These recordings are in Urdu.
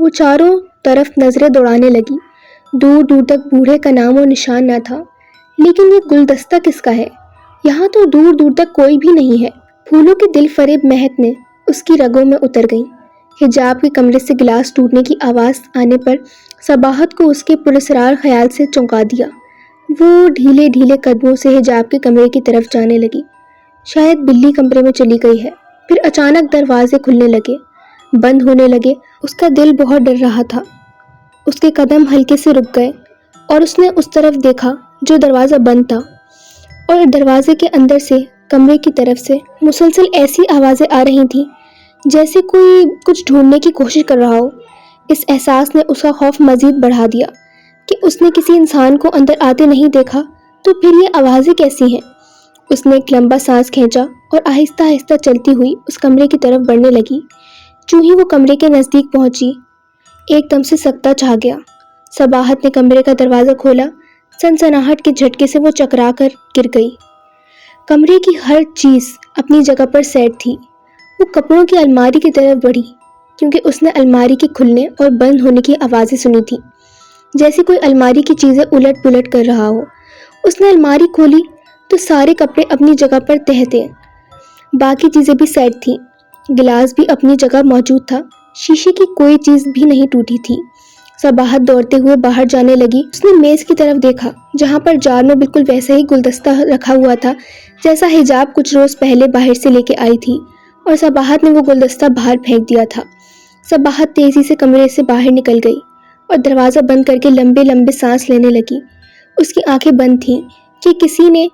وہ چاروں طرف نظریں دوڑانے لگی۔ دور دور تک بوڑھے کا نام و نشان نہ تھا۔ لیکن یہ گلدستہ کس کا ہے؟ یہاں تو دور دور تک کوئی بھی نہیں ہے۔ پھولوں کی دل فریب مہک نے اس کی رگوں میں اتر گئی۔ حجاب کے کمرے سے گلاس ٹوٹنے کی آواز آنے پر صباحت کو اس کے پراسرار خیال سے چونکا دیا۔ وہ ڈھیلے ڈھیلے قدموں سے حجاب کے کمرے کی طرف جانے لگی۔ شاید بلی کمرے میں چلی گئی ہے۔ پھر اچانک دروازے کھلنے لگے، بند ہونے لگے۔ اس کا دل بہت ڈر رہا تھا۔ اس کے قدم ہلکے سے رک گئے اور اس نے اس طرف دیکھا جو دروازہ بند تھا، اور دروازے کے اندر سے کمرے کی طرف سے مسلسل ایسی آوازیں آ رہی تھیں جیسے کوئی کچھ ڈھونڈنے کی کوشش کر رہا ہو۔ اس احساس نے اس کا خوف مزید بڑھا دیا کہ اس نے کسی انسان کو اندر آتے نہیں دیکھا، تو پھر یہ آوازیں کیسی ہیں؟ اس نے ایک لمبا سانس کھینچا اور آہستہ آہستہ چلتی ہوئی اس کمرے کی طرف بڑھنے لگی۔ چوں ہی وہ کمرے کے نزدیک پہنچی، ایک دم سے سکتہ چھا گیا۔ صباحت نے کمرے کا دروازہ کھولا۔ سنسناہٹ کے جھٹکے سے وہ چکرا کر گر گئی۔ کمرے کی ہر چیز اپنی جگہ پر سیٹ تھی۔ وہ کپڑوں کی الماری کی طرف بڑھی کیونکہ اس نے الماری کے کھلنے اور بند ہونے کی آوازیں سنی تھی، جیسے کوئی الماری کی چیزیں الٹ پلٹ کر رہا ہو۔ اس نے الماری کھولی تو سارے کپڑے اپنی جگہ پر تہہ تھے، باقی چیزیں بھی سیٹ تھیں۔ گلاس بھی اپنی جگہ موجود تھا، شیشے کی کوئی چیز بھی نہیں ٹوٹی تھی۔ صباحت دوڑتے ہوئے باہر جانے لگی۔ اس نے میز کی طرف دیکھا جہاں پر جار میں بالکل ویسا ہی گلدستہ رکھا ہوا تھا جیسا حجاب کچھ روز پہلے باہر سے لے کے آئی تھی، اور صباحت نے وہ گلدستہ باہر پھینک دیا تھا۔ صباحت تیزی سے کمرے سے باہر نکل گئی اور دروازہ بند کر کے لمبے لمبے سانس لینے لگی۔ اس کی آنکھیں بند تھیں کہ کسی نے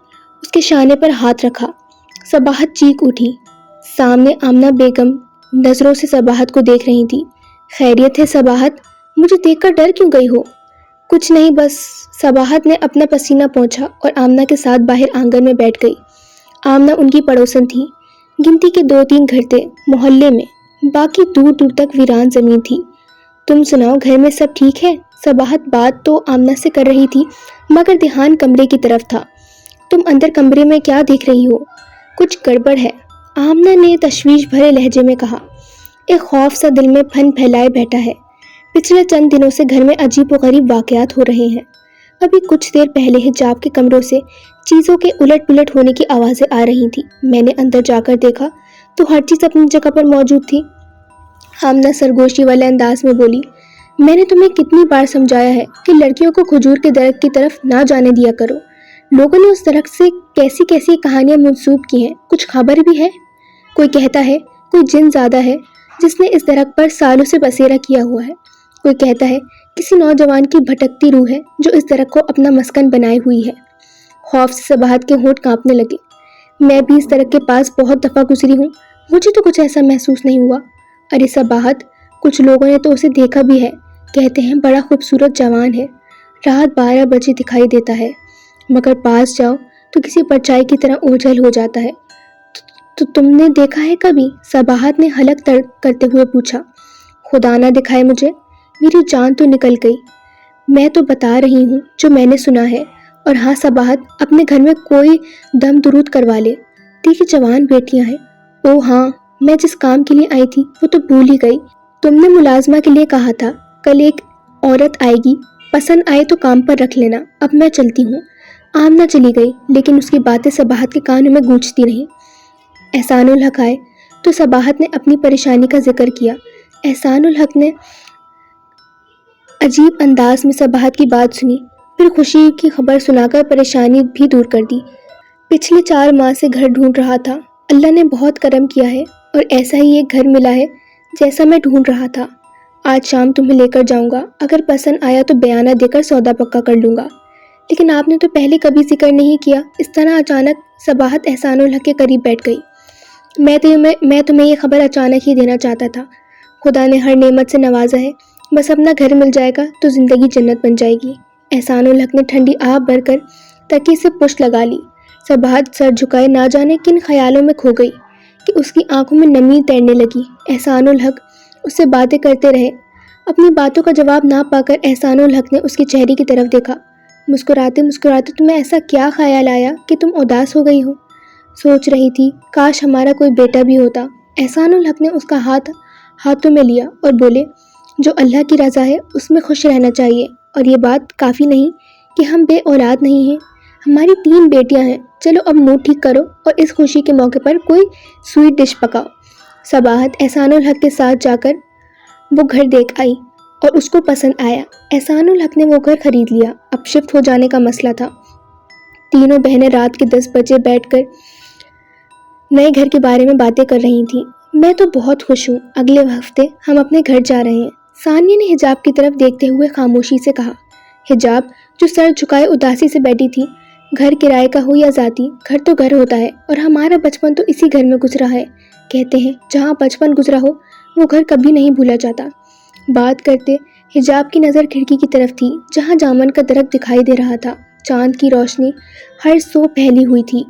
اس کے شانے پر ہاتھ رکھا۔ صباحت چیخ اٹھی۔ سامنے آمنہ بیگم نظروں سے صباحت کو دیکھ رہی تھی۔ خیریت ہے صباحت؟ مجھے دیکھ کر ڈر کیوں گئی ہو؟ کچھ نہیں بس۔ صباحت نے اپنا پسینہ پوچھا اور آمنہ کے ساتھ باہر آنگن میں بیٹھ گئی۔ آمنہ ان کی پڑوسن تھی۔ گنتی کے 2-3 گھر تھے محلے میں، باقی دور دور تک ویران زمین تھی۔ تم سناؤ، گھر میں سب ٹھیک ہے؟ صباحت بات تو آمنہ سے کر رہی تھی مگر دھیان کمرے کی طرف تھا۔ تم اندر کمرے میں کیا دیکھ رہی ہو؟ کچھ گڑبڑ ہے، آمنہ نے تشویش بھرے لہجے میں کہا۔ ایک خوف سا دل میں پھن پھیلائے بیٹھا ہے۔ پچھلے چند دنوں سے گھر میں عجیب و غریب واقعات ہو رہے ہیں۔ ابھی کچھ دیر پہلے حجاب کے کمروں سے چیزوں کے الٹ پلٹ ہونے کی آوازیں آ رہی تھیں۔ میں نے اندر جا کر دیکھا تو ہر چیز اپنی جگہ پر موجود تھی۔ آمنہ سرگوشی والے انداز میں بولی۔ میں نے تمہیں کتنی بار سمجھایا ہے کہ لڑکیوں کو کھجور کے درخت کی طرف نہ جانے دیا کرو۔ لوگوں نے اس درخت سے کیسی کیسی کہانیاں منسوب کی ہیں، کچھ خبر بھی ہے؟ کوئی کہتا ہے کوئی جن زادہ ہے جس نے اس درخت پر سالوں سے بسیرا کیا ہوا ہے۔ کوئی کہتا ہے کسی نوجوان کی بھٹکتی روح ہے جو اس درخت کو اپنا مسکن بنائے ہوئی ہے۔ خوف سے صباحت کے ہونٹ کانپنے لگے۔ میں بھی اس درخت کے پاس بہت دفعہ گزری ہوں، مجھے تو کچھ ایسا محسوس نہیں ہوا۔ ارے صباحت، کچھ لوگوں نے تو اسے دیکھا بھی ہے، کہتے ہیں بڑا خوبصورت جوان ہے، رات 12 بجے دکھائی دیتا ہے، مگر پاس جاؤ تو کسی پرچائی کی طرح اوجھل ہو جاتا ہے۔ تو تم نے دیکھا ہے کبھی؟ صباحت نے حلق تڑپ کرتے ہوئے پوچھا۔ خدا نہ دکھائے مجھے، میری جان تو نکل گئی۔ میں تو بتا رہی ہوں جو میں نے سنا ہے۔ اور ہاں صباحت، اپنے گھر میں کوئی دم درود کروا لے، تیری جوان بیٹیاں ہیں۔ او ہاں، میں جس کام کے لیے آئی تھی وہ تو بھول ہی گئی۔ تم نے ملازمہ کے لیے کہا تھا، کل ایک عورت آئے گی، پسند آئے تو کام پر رکھ لینا۔ اب میں چلتی ہوں۔ آمنہ چلی گئی لیکن اس کی باتیں صباحت کے کانوں میں گونجتی رہیں۔ احسان الحق آئے تو صباحت نے اپنی پریشانی کا ذکر کیا۔ احسان الحق نے عجیب انداز میں صباحت کی بات سنی، پھر خوشی کی خبر سنا کر پریشانی بھی دور کر دی۔ پچھلے 4 ماہ سے گھر ڈھونڈ رہا تھا، اللہ نے بہت کرم کیا ہے اور ایسا ہی ایک گھر ملا ہے جیسا میں ڈھونڈ رہا تھا۔ آج شام تمہیں لے کر جاؤں گا، اگر پسند آیا تو بیانہ دے کر سودا پکا کر لوں گا۔ لیکن آپ نے تو پہلے کبھی ذکر نہیں کیا۔ اس طرح اچانک صباحت احسان الحق کے قریب بیٹھ گئی۔ میں تمہیں یہ خبر اچانک ہی دینا چاہتا تھا۔ خدا نے ہر نعمت سے نوازا ہے، بس اپنا گھر مل جائے گا تو زندگی جنت بن جائے گی۔ احسان الحق نے ٹھنڈی آب بھر کر تکیے سے پشت لگا لی۔ صباحت سر جھکائے نہ جانے کن خیالوں میں کھو گئی کہ اس کی آنکھوں میں نمی تیرنے لگی۔ احسان الحق اس سے باتیں کرتے رہے۔ اپنی باتوں کا جواب نہ پا کر احسان الحق نے اس کے چہرے کی طرف دیکھا۔ مسکراتے مسکراتے تمہیں ایسا کیا خیال آیا کہ تم اداس ہو گئی ہو؟ سوچ رہی تھی کاش ہمارا کوئی بیٹا بھی ہوتا۔ احسان الحق نے اس کا ہاتھ ہاتھوں میں لیا اور بولے، جو اللہ کی رضا ہے اس میں خوش رہنا چاہیے، اور یہ بات کافی نہیں کہ ہم بے اولاد نہیں ہیں، ہماری 3 بیٹیاں ہیں۔ چلو اب موڈ ٹھیک کرو اور اس خوشی کے موقع پر کوئی سویٹ ڈش پکاؤ۔ صباحت احسان الحق کے ساتھ جا کر وہ گھر دیکھ آئی اور اس کو پسند آیا۔ احسان الحق نے وہ گھر خرید لیا۔ اب شفٹ ہو جانے کا مسئلہ تھا۔ تینوں بہنیں رات کے 10 بجے بیٹھ کر نئے گھر کے بارے میں باتیں کر رہی تھیں۔ میں تو بہت خوش ہوں، اگلے ہفتے ہم اپنے گھر جا رہے ہیں، ثانیہ نے حجاب کی طرف دیکھتے ہوئے خاموشی سے کہا۔ حجاب جو سر جھکائے اداسی سے بیٹھی تھی، گھر کرائے کا ہو یا ذاتی، گھر تو گھر ہوتا ہے، اور ہمارا بچپن تو اسی گھر میں گزرا ہے۔ کہتے ہیں جہاں بچپن گزرا ہو وہ گھر کبھی نہیں بھولا جاتا۔ بات کرتے حجاب کی نظر کھڑکی کی طرف تھی جہاں جامن کا درخت دکھائی دے رہا تھا۔ چاند کی روشنی ہر سو پھیلی ہوئی تھی،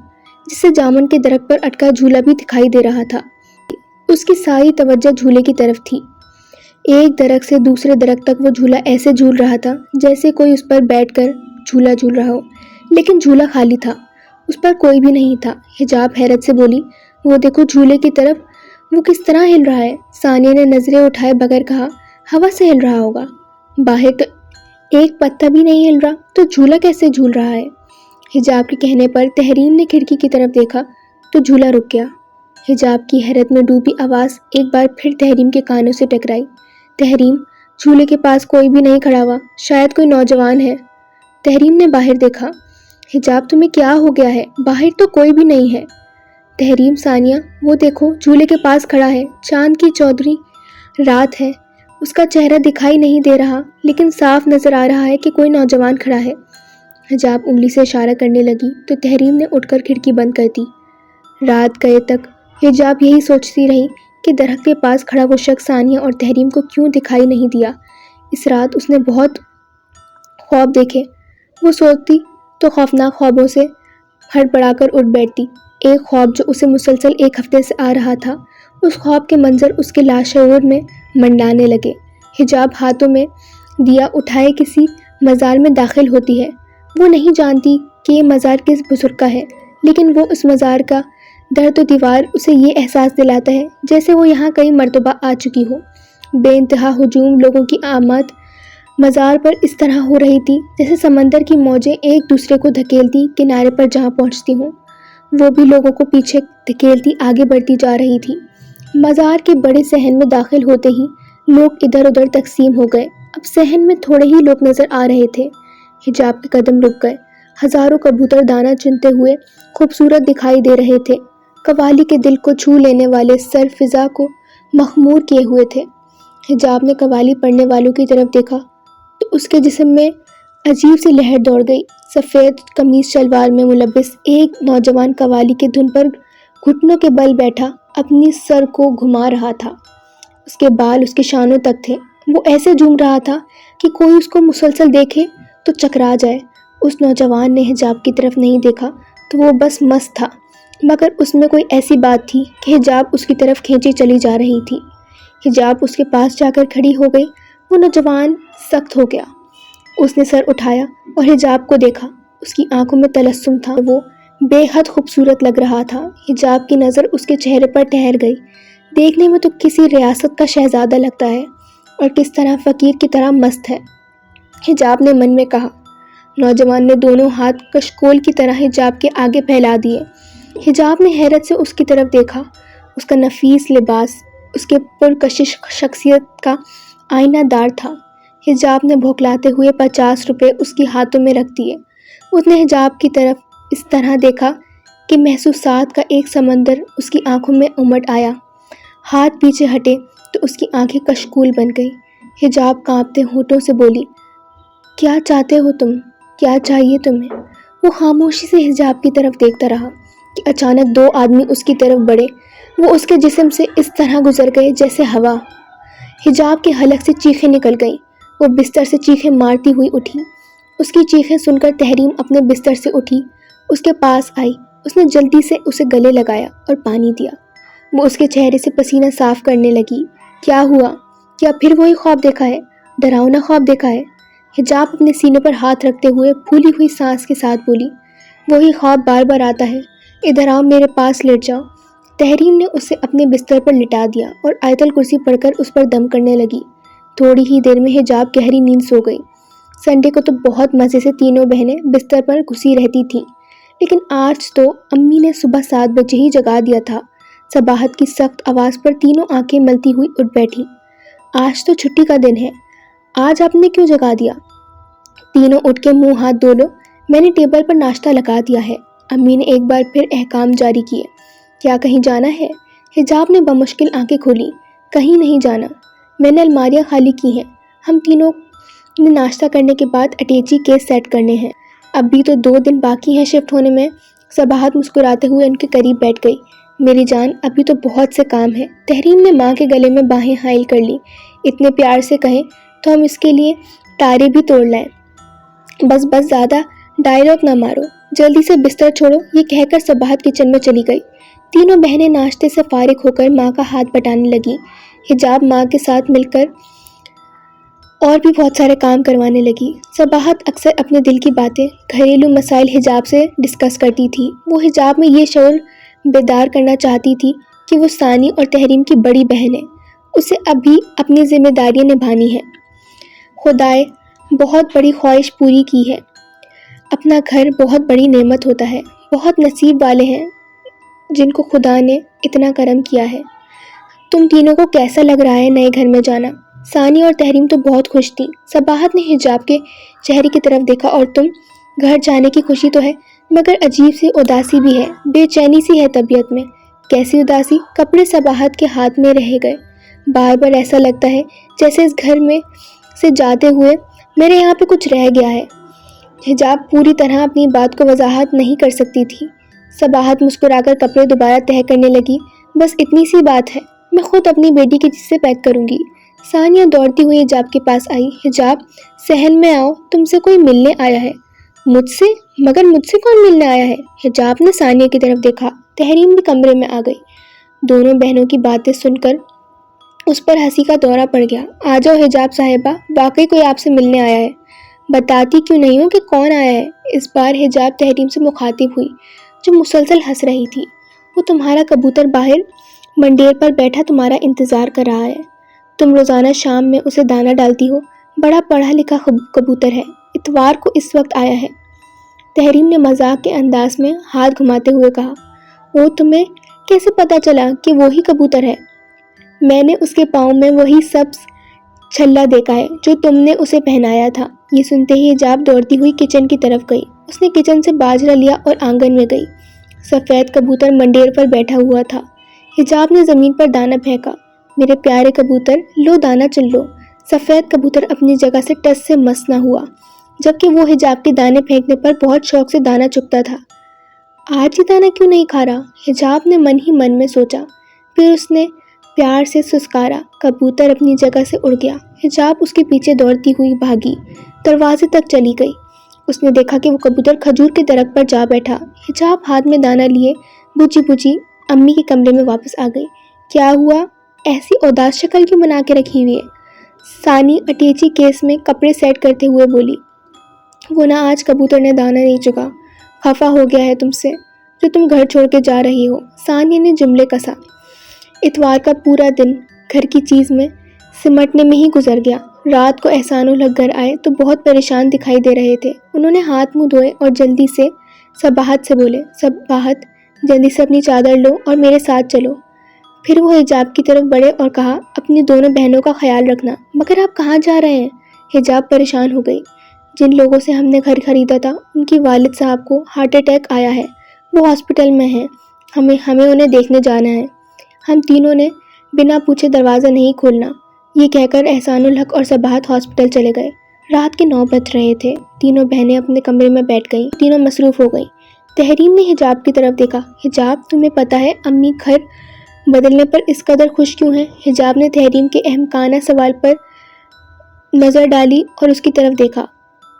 جس سے جامن کے درخت پر اٹکا جھولا بھی دکھائی دے رہا تھا۔ اس کی ساری توجہ جھولے کی طرف تھی۔ ایک درخت سے دوسرے درخت تک وہ جھولا ایسے جھول رہا تھا جیسے کوئی اس پر بیٹھ کر جھولا جھول رہا ہو، لیکن جھولا خالی تھا، اس پر کوئی بھی نہیں تھا۔ حجاب حیرت سے بولی، وہ دیکھو جھولے کی طرف، وہ کس طرح ہل رہا ہے۔ ثانیہ نے نظریں اٹھائے بغیر کہا، ہوا سے ہل رہا ہوگا، باہر تو ایک پتا بھی نہیں ہل رہا، تو جھولا کیسے جھول رہا ہے۔ حجاب کے کہنے پر تحریم نے کھڑکی کی طرف دیکھا تو جھولا رک گیا۔ حجاب کی حیرت میں ڈوبی آواز ایک بار پھر تحریم کے کانوں سے ٹکرائی۔ تحریم، جھولے کے پاس کوئی بھی نہیں کھڑا ہوا، شاید کوئی نوجوان ہے۔ تحریم نے باہر دیکھا۔ حجاب تمہیں کیا ہو گیا ہے، باہر تو کوئی بھی نہیں ہے۔ تحریم، ثانیہ وہ دیکھو جھولے کے پاس کھڑا ہے، چاند کی چودھری رات ہے، اس کا چہرہ دکھائی نہیں دے رہا لیکن صاف نظر آ رہا ہے کہ کوئی نوجوان کھڑا ہے۔ حجاب انگلی سے اشارہ کرنے لگی تو تحریم نے اٹھ کر کھڑکی بند کر دی۔ رات گئے تک حجاب یہی سوچتی رہی کہ درخت کے پاس کھڑا وہ شخص ثانیہ اور تحریم کو کیوں دکھائی نہیں دیا۔ اس رات اس نے بہت خواب دیکھے، وہ سوچتی تو خوفناک خوابوں سے ہڑبڑا کر اٹھ بیٹھتی۔ ایک خواب جو اسے مسلسل 1 ہفتے سے آ رہا تھا، اس خواب کے منظر اس کے لاشعور میں منڈلانے لگے۔ حجاب ہاتھوں میں دیا اٹھائے کسی مزار میں داخل ہوتی ہے۔ وہ نہیں جانتی کہ یہ مزار کس بزرگ کا ہے، لیکن وہ اس مزار کا درد و دیوار اسے یہ احساس دلاتا ہے جیسے وہ یہاں کئی مرتبہ آ چکی ہو۔ بے انتہا ہجوم لوگوں کی آمد مزار پر اس طرح ہو رہی تھی جیسے سمندر کی موجیں ایک دوسرے کو دھکیلتی کنارے پر جہاں پہنچتی ہوں، وہ بھی لوگوں کو پیچھے دھکیلتی آگے بڑھتی جا رہی تھی۔ مزار کے بڑے صحن میں داخل ہوتے ہی لوگ ادھر ادھر تقسیم ہو گئے۔ اب صحن میں تھوڑے ہی لوگ نظر آ رہے تھے۔ حجاب کے قدم رک گئے۔ ہزاروں کبوتر دانہ چنتے ہوئے خوبصورت دکھائی دے رہے تھے، قوالی کے دل کو چھو لینے والے سر فضا کو مخمور کیے ہوئے تھے۔ حجاب نے قوالی پڑھنے والوں کی طرف دیکھا تو اس کے جسم میں عجیب سی لہر دوڑ گئی۔ سفید قمیص شلوار میں ملبس ایک نوجوان قوالی کے دھن پر گھٹنوں کے بل بیٹھا اپنی سر کو گھما رہا تھا۔ اس کے بال اس کے شانوں تک تھے۔ وہ ایسے جھوم رہا تھا کہ کوئی اس کو مسلسل دیکھے تو چکرا جائے۔ اس نوجوان نے حجاب کی طرف نہیں دیکھا تو وہ بس مست تھا، مگر اس میں کوئی ایسی بات تھی کہ حجاب اس کی طرف کھینچی چلی جا رہی تھی۔ حجاب اس کے پاس جا کر کھڑی ہو گئی۔ وہ نوجوان سخت ہو گیا۔ اس نے سر اٹھایا اور حجاب کو دیکھا۔ اس کی آنکھوں میں تلسم تھا، وہ بے حد خوبصورت لگ رہا تھا۔ حجاب کی نظر اس کے چہرے پر ٹھہر گئی۔ دیکھنے میں تو کسی ریاست کا شہزادہ لگتا ہے اور کس طرح فقیر کی طرح مست ہے، حجاب نے من میں کہا۔ نوجوان نے دونوں ہاتھ کشکول کی طرح حجاب کے آگے پھیلا دیے۔ حجاب نے حیرت سے اس کی طرف دیکھا۔ اس کا نفیس لباس اس کے پرکشش شخصیت کا آئینہ دار تھا۔ حجاب نے بھوکلاتے ہوئے 50 روپے اس کی ہاتھوں میں رکھ دیے۔ اس نے حجاب کی طرف اس طرح دیکھا کہ محسوسات کا ایک سمندر اس کی آنکھوں میں امٹ آیا۔ ہاتھ پیچھے ہٹے تو اس کی آنکھیں کشکول بن گئی۔ حجاب کانپتے ہونٹوں سے بولی، کیا چاہتے ہو تم؟ کیا چاہیے تمہیں؟ وہ خاموشی سے حجاب کی طرف دیکھتا رہا کہ اچانک 2 آدمی اس کی طرف بڑھے۔ وہ اس کے جسم سے اس طرح گزر گئے جیسے ہوا۔ حجاب کے حلق سے چیخیں نکل گئیں۔ وہ بستر سے چیخیں مارتی ہوئی اٹھی۔ اس کی چیخیں سن کر تحریم اپنے بستر سے اٹھی، اس کے پاس آئی۔ اس نے جلدی سے اسے گلے لگایا اور پانی دیا۔ وہ اس کے چہرے سے پسینہ صاف کرنے لگی۔ کیا ہوا؟ کیا پھر وہی خواب دیکھا ہے؟ ڈراؤنا خواب دیکھا ہے؟ حجاب اپنے سینے پر ہاتھ رکھتے ہوئے پھولی ہوئی سانس کے ساتھ بولی، وہی خواب بار بار آتا ہے، ادھر آؤ، میرے پاس لیٹ جاؤ۔ تحریم نے اسے اپنے بستر پر لٹا دیا اور آیت الکرسی پڑھ کر اس پر دم کرنے لگی۔ تھوڑی ہی دیر میں حجاب گہری نیند سو گئی۔ سنڈے کو تو بہت مزے سے تینوں بہنیں بستر پر گھسی رہتی تھیں، لیکن آج تو امی نے صبح 7 بجے ہی جگا دیا تھا۔ صباحت کی سخت آواز پر تینوں آنکھیں ملتی ہوئی اٹھ بیٹھی۔ آج تو چھٹی کا دن ہے، آج آپ نے کیوں جگا دیا؟ تینوں اٹھ کے منہ ہاتھ دھو لو، میں نے ٹیبل پر ناشتہ لگا دیا ہے۔ امی نے ایک بار پھر احکام جاری کیے۔ کیا کہیں جانا ہے؟ حجاب نے بمشکل آنکھیں کھولی۔ کہیں نہیں جانا، میں نے الماریاں خالی کی ہیں، ہم تینوں نے ناشتہ کرنے کے بعد اٹیچی کیس سیٹ کرنے ہیں، اب بھی تو 2 دن باقی ہیں شفٹ ہونے میں۔ صباحت مسکراتے ہوئے ان کے قریب بیٹھ گئی۔ میری جان، ابھی تو بہت سے کام ہیں۔ تحریم نے ماں کے گلے میں باہیں حائل کر لی۔ اتنے پیار سے کہیں تو ہم اس کے لیے تارے بھی توڑ لائیں۔ بس بس، زیادہ ڈائلاگ نہ مارو، جلدی سے بستر چھوڑو، یہ کہہ کر صباحت کچن میں چلی گئی۔ تینوں بہنیں ناشتے سے فارغ ہو کر ماں کا ہاتھ بٹانے لگی۔ حجاب ماں کے ساتھ مل کر اور بھی بہت سارے کام کروانے لگی۔ صباحت اکثر اپنے دل کی باتیں، گھریلو مسائل حجاب سے ڈسکس کرتی تھی۔ وہ حجاب میں یہ شعور بیدار کرنا چاہتی تھی کہ وہ ثانی اور تحریم کی بڑی بہن ہے، اسے اب بھی اپنی ذمہ داریاں نبھانی ہیں۔ خدائے بہت بڑی خواہش پوری کی ہے۔ اپنا گھر بہت بڑی نعمت ہوتا ہے، بہت نصیب والے ہیں جن کو خدا نے اتنا کرم کیا ہے۔ تم تینوں کو کیسا لگ رہا ہے نئے گھر میں جانا؟ ثانی اور تحریم تو بہت خوش تھیں۔ صباحت نے حجاب کے چہرے کی طرف دیکھا۔ اور تم؟ گھر جانے کی خوشی تو ہے، مگر عجیب سی اداسی بھی ہے، بے چینی سی ہے طبیعت میں۔ کیسی اداسی؟ کپڑے صباحت کے ہاتھ میں رہ گئے۔ بار بار ایسا لگتا ہے جیسے اس گھر میں سے جاتے ہوئے میرے یہاں پہ کچھ رہ گیا ہے۔ حجاب پوری طرح اپنی بات کو وضاحت نہیں کر سکتی تھی۔ صباحت مسکرا کر کپڑے دوبارہ تہہ کرنے لگی۔ بس اتنی سی بات ہے، میں خود اپنی بیٹی کی چیز سے پیک کروں گی۔ ثانیہ دوڑتی ہوئی حجاب کے پاس آئی۔ حجاب، صحن میں آؤ، تم سے کوئی ملنے آیا ہے۔ مجھ سے؟ مگر مجھ سے کون ملنے آیا ہے؟ حجاب نے ثانیہ کی طرف دیکھا۔ تحریم بھی کمرے میں آ گئی۔ دونوں بہنوں کی باتیں سن کر اس پر ہنسی کا دورہ پڑ گیا۔ آ جاؤ حجاب صاحبہ، واقعی کوئی آپ سے ملنے آیا ہے۔ بتاتی کیوں نہیں ہوں کہ کون آیا ہے؟ اس بار حجاب تحریم سے مخاطب ہوئی، جو مسلسل ہنس رہی تھی۔ وہ تمہارا کبوتر باہر منڈیر پر بیٹھا تمہارا انتظار کر رہا ہے۔ تم روزانہ شام میں اسے دانہ ڈالتی ہو، بڑا پڑھا لکھا کبوتر ہے، اتوار کو اس وقت آیا ہے۔ تحریم نے مذاق کے انداز میں ہاتھ گھماتے ہوئے کہا۔ وہ تمہیں کیسے پتا چلا کہ وہی کبوتر ہے؟ میں نے اس کے پاؤں میں وہی سبز چھلا دیکھا ہے جو تم نے اسے پہنایا تھا۔ یہ سنتے ہی حجاب دوڑتی ہوئی کچن کی طرف گئی۔ اس نے کچن سے باجرہ لیا اور آنگن میں گئی۔ سفید کبوتر منڈیر پر بیٹھا ہوا تھا۔ حجاب نے زمین پر دانہ پھینکا۔ میرے پیارے کبوتر، لو دانہ چن لو۔ سفید کبوتر اپنی جگہ سے ٹس سے مس نہ ہوا، جبکہ وہ حجاب کے دانے پھینکنے پر بہت شوق سے دانہ چگتا تھا۔ آج یہ دانہ کیوں نہیں کھا رہا؟ حجاب نے من ہی من میں سوچا۔ پھر اس نے پیار سے سسکارا۔ کبوتر اپنی جگہ سے اڑ گیا۔ حجاب اس کے پیچھے دوڑتی ہوئی بھاگی، دروازے تک چلی گئی۔ اس نے دیکھا کہ وہ کبوتر کھجور کے درخت پر جا بیٹھا۔ حجاب ہاتھ میں دانہ لیے بجھی بجھی امی کے کمرے میں واپس آ گئی۔ کیا ہوا؟ ایسی اداس شکل کیوں بنا کے رکھی ہوئی ہے؟ ثانی اٹیچی کیس میں کپڑے سیٹ کرتے ہوئے بولی۔ وہ نہ، آج کبوتر نے دانہ نہیں چگا، خفا ہو گیا ہے تم سے جو تم گھر چھوڑ کے جا رہی ہو۔ ثانیہ نے جملے کسا۔ اتوار کا پورا دن گھر کی چیز میں سمٹنے میں ہی گزر گیا۔ رات کو احسان الحق گھر آئے تو بہت پریشان دکھائی دے رہے تھے۔ انہوں نے ہاتھ منہ دھوئے اور جلدی سے صباحت سے بولے، صباحت جلدی سے اپنی چادر لو اور میرے ساتھ چلو۔ پھر وہ حجاب کی طرف بڑھے اور کہا، اپنی دونوں بہنوں کا خیال رکھنا۔ مگر آپ کہاں جا رہے ہیں؟ حجاب پریشان ہو گئی۔ جن لوگوں سے ہم نے گھر خریدا تھا ان کی والد صاحب کو ہارٹ اٹیک آیا ہے، وہ ہاسپٹل میں ہیں، ہمیں انہیں دیکھنے جانا ہے۔ ہم تینوں نے بنا پوچھے دروازہ نہیں کھولنا۔ یہ کہہ کر احسان الحق اور صباحت ہاسپٹل چلے گئے۔ رات کے 9 بج رہے تھے۔ تینوں بہنیں اپنے کمرے میں بیٹھ گئیں، تینوں مصروف ہو گئیں۔ تحریم نے حجاب کی طرف دیکھا۔ حجاب، تمہیں پتہ ہے امی گھر بدلنے پر اس قدر خوش کیوں ہیں؟ حجاب نے تحریم کے احمقانہ سوال پر نظر ڈالی اور اس کی طرف دیکھا۔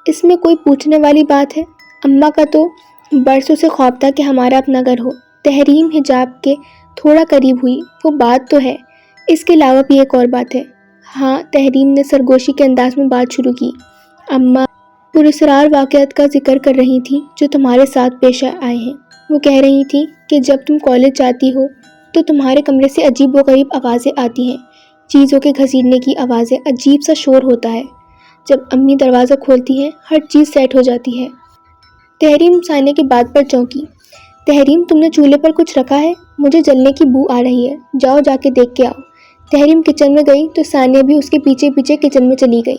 اس میں کوئی پوچھنے والی بات ہے؟ اماں کا تو برسوں سے خواب تھا کہ ہمارا اپنا گھر ہو۔ تحریم حجاب کے تھوڑا قریب ہوئی۔ وہ بات تو ہے، اس کے علاوہ بھی ایک اور بات ہے۔ ہاں، تحریم نے سرگوشی کے انداز میں بات شروع کی۔ اماں پراسرار واقعات کا ذکر کر رہی تھیں جو تمہارے ساتھ پیش آئے ہیں۔ وہ کہہ رہی تھیں کہ جب تم کالج جاتی ہو تو تمہارے کمرے سے عجیب و غریب آوازیں آتی ہیں، چیزوں کے گھسیٹنے کی آوازیں، عجیب سا شور ہوتا ہے۔ جب امی دروازہ کھولتی ہیں ہر چیز سیٹ ہو جاتی ہے۔ تحریم ثانیہ کی بات پر چونکی۔ تحریم تم نے چولہے پر کچھ رکھا ہے؟ مجھے جلنے کی بو آ رہی ہے، جاؤ جا کے دیکھ کے آؤ۔ تحریم کچن میں گئی تو ثانیہ بھی اس کے پیچھے پیچھے کچن میں چلی گئی۔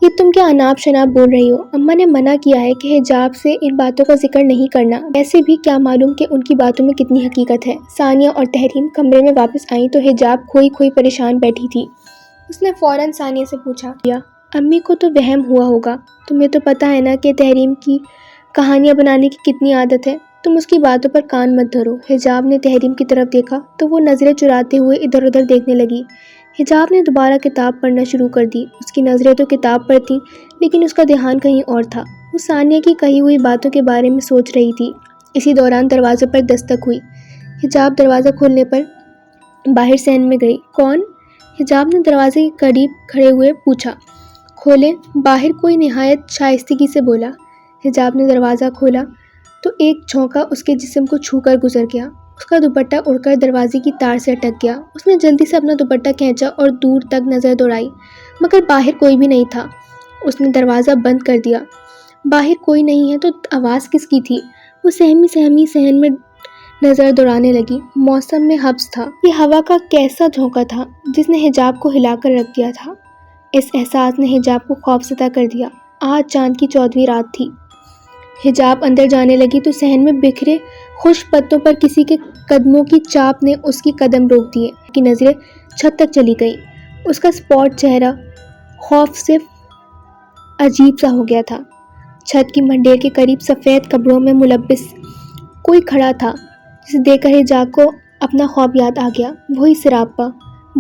یہ تم کیا اناپ شناپ بول رہی ہو؟ اماں نے منع کیا ہے کہ حجاب سے ان باتوں کا ذکر نہیں کرنا۔ ویسے بھی کیا معلوم کہ ان کی باتوں میں کتنی حقیقت ہے۔ ثانیہ اور تحریم کمرے میں واپس آئیں تو حجاب کھوئی کھوئی پریشان بیٹھی تھی۔ اس نے فوراً ثانیہ سے پوچھا، امی کو تو وہم ہوا ہوگا، تمہیں تو پتہ ہے نا کہ تحریم کی کہانیاں بنانے کی کتنی عادت ہے، تم اس کی باتوں پر کان مت دھرو۔ حجاب نے تحریم کی طرف دیکھا تو وہ نظریں چراتے ہوئے ادھر ادھر دیکھنے لگی۔ حجاب نے دوبارہ کتاب پڑھنا شروع کر دی۔ اس کی نظریں تو کتاب پر تھیں لیکن اس کا دھیان کہیں اور تھا۔ وہ ثانیہ کی کہی ہوئی باتوں کے بارے میں سوچ رہی تھی۔ اسی دوران دروازے پر دستک ہوئی۔ حجاب دروازہ کھولنے پر باہر صحن میں گئی۔ کون؟ حجاب نے دروازے کے قریب کھڑے ہوئے پوچھا۔ کھولیں، باہر کوئی نہایت شائستگی سے بولا۔ حجاب نے دروازہ کھولا تو ایک جھونکا اس کے جسم کو چھو کر گزر گیا۔ اس کا دوپٹہ اڑ کر دروازے کی تار سے اٹک گیا۔ اس نے جلدی سے اپنا دوپٹہ کھینچا اور دور تک نظر دوڑائی مگر باہر کوئی بھی نہیں تھا۔ اس نے دروازہ بند کر دیا۔ باہر کوئی نہیں ہے تو آواز کس کی تھی؟ وہ سہمی سہمی صحن میں نظر دوڑانے لگی۔ موسم میں حبس تھا۔ یہ ہوا کا کیسا جھونکا تھا جس نے حجاب کو ہلا کر رکھ دیا تھا؟ اس احساس نے حجاب کو خوفزدہ کر دیا۔ آج چاند کی 14ویں رات تھی۔ حجاب اندر جانے لگی تو صحن میں بکھرے خشک پتوں پر کسی کے قدموں کی چاپ نے اس کی قدم روک دیے۔ اس کی نظریں چھت تک چلی گئیں۔ اس کا اسپاٹ چہرہ خوف سے عجیب سا ہو گیا تھا۔ چھت کی منڈیر کے قریب سفید کپڑوں میں ملبس کوئی کھڑا تھا جسے دیکھ کر حجاب کو اپنا خواب یاد آ گیا۔ وہی سراپا،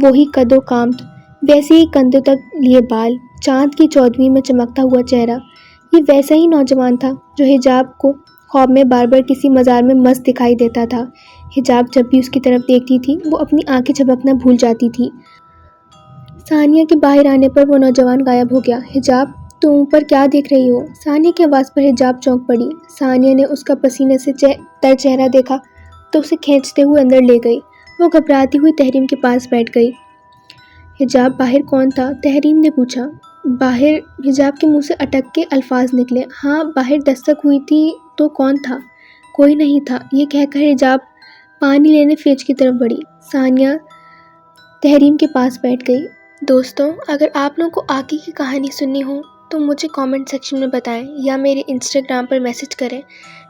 وہی قد و قامت، ویسے ہی کندھوں تک لیے بال، چاند کی 14ویں میں چمکتا ہوا چہرہ۔ یہ ویسا ہی نوجوان تھا جو حجاب کو خواب میں بار بار کسی مزار میں مست دکھائی دیتا تھا۔ حجاب جب بھی اس کی طرف دیکھتی تھی وہ اپنی آنکھیں جھپکنا بھول جاتی تھی۔ ثانیہ کے باہر آنے پر وہ نوجوان غائب ہو گیا۔ حجاب، تم اوپر کیا دیکھ رہی ہو؟ ثانیہ کی آواز پر حجاب چونک پڑی۔ ثانیہ نے اس کا پسینے سے تر چہرہ دیکھا تو اسے کھینچتے ہوئے اندر لے گئی۔ وہ گھبراتی ہوئی تحریم کے پاس بیٹھ گئی۔ حجاب، باہر کون تھا؟ تحریم نے پوچھا۔ باہر؟ حجاب کے منہ سے اٹک کے الفاظ نکلے۔ ہاں، باہر دستک ہوئی تھی تو کون تھا؟ کوئی نہیں تھا۔ یہ کہہ کر حجاب پانی لینے فریج کی طرف بڑھی۔ ثانیہ تحریم کے پاس بیٹھ گئی۔ دوستوں، اگر آپ لوگوں کو آگے کی کہانی سننی ہو تو مجھے کامنٹ سیکشن میں بتائیں یا میرے انسٹاگرام پر میسج کریں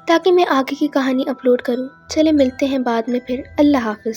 تاکہ میں آگے کی کہانی اپلوڈ کروں۔ چلے ملتے ہیں بعد میں پھر۔ اللہ حافظ۔